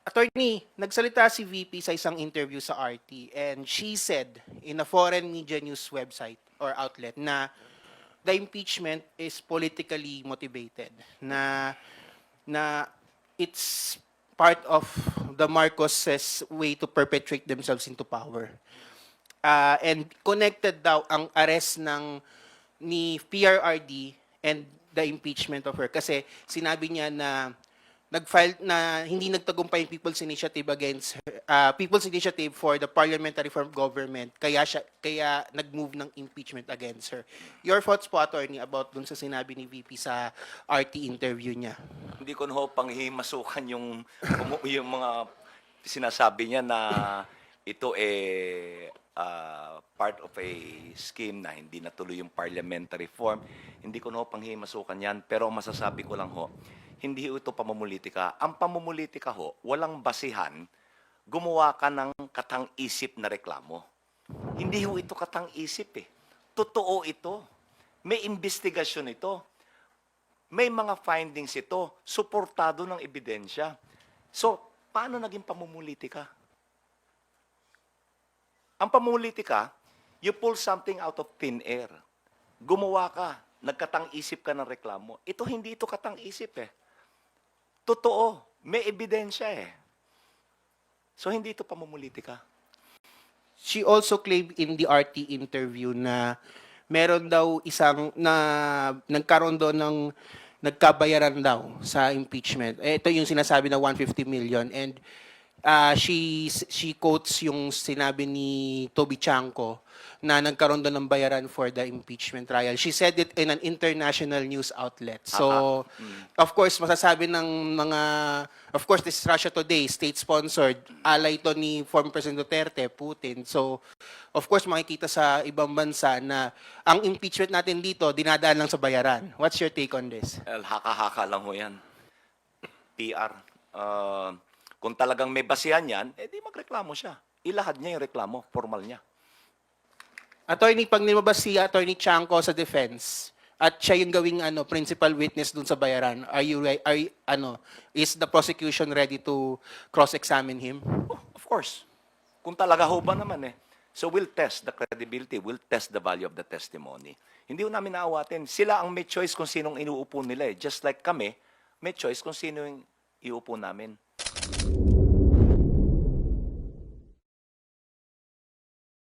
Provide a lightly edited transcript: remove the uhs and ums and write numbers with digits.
Attorney, nagsalita si VP sa isang interview sa RT and she said in a foreign media news website or outlet na the impeachment is politically motivated, na it's part of the Marcoses way to perpetrate themselves into power. And connected daw ang arrest ni PRRD and the impeachment of her kasi sinabi niya na nag-file na hindi nagtagumpay yung People's Initiative against her, People's Initiative for the Parliamentary Reform Government, kaya nag-move ng impeachment against her. Your thoughts po, attorney, about dun sa sinabi ni VP sa RT interview niya? Hindi ko na ho panghihimasukan yung mga sinasabi niya na ito part of a scheme na hindi natuloy yung parliamentary reform. Hindi ko na ho panghihimasukan yan, pero ang masasabi ko lang ho, hindi ho ito pamumulitika. Ang pamumulitika ho, walang basihan, gumawa ka ng katang-isip na reklamo. Hindi ho ito katang-isip eh. Totoo ito. May investigasyon ito. May mga findings ito. Suportado ng ebidensya. So, paano naging pamumulitika? Ang pamumulitika, you pull something out of thin air. Gumawa ka, nagkatang-isip ka ng reklamo. Ito, hindi ito katang-isip eh. Totoo, may ebidensya eh. So, hindi ito pamumulitika. She also claimed in the RT interview na meron daw nagkaroon doon ng nagkabayaran daw sa impeachment. Ito yung sinasabi na 150 million and she quotes yung sinabi ni Toby Chanco na nagkaroon doon ng bayaran for the impeachment trial. She said it in an international news outlet. So, of course, masasabi ng of course, this is Russia Today, state-sponsored, ally to ni former President Duterte, Putin. So, of course, makikita sa ibang bansa na ang impeachment natin dito, dinadaan lang sa bayaran. What's your take on this? Well, haka-haka lang ho yan. PR. Kung talagang may basihan yan, di magreklamo siya. Ilahad niya yung reklamo, formal niya. Attorney, pag nimabas si Attorney Chanco sa defense at siya yung gawing principal witness dun sa bayaran, is the prosecution ready to cross-examine him? Oh, of course. Kung talaga ho ba naman eh. So we'll test the credibility, we'll test the value of the testimony. Hindi ho namin naawatin. Sila ang may choice kung sinong inuupo nila eh. Just like kami, may choice kung sino yung iuupo namin.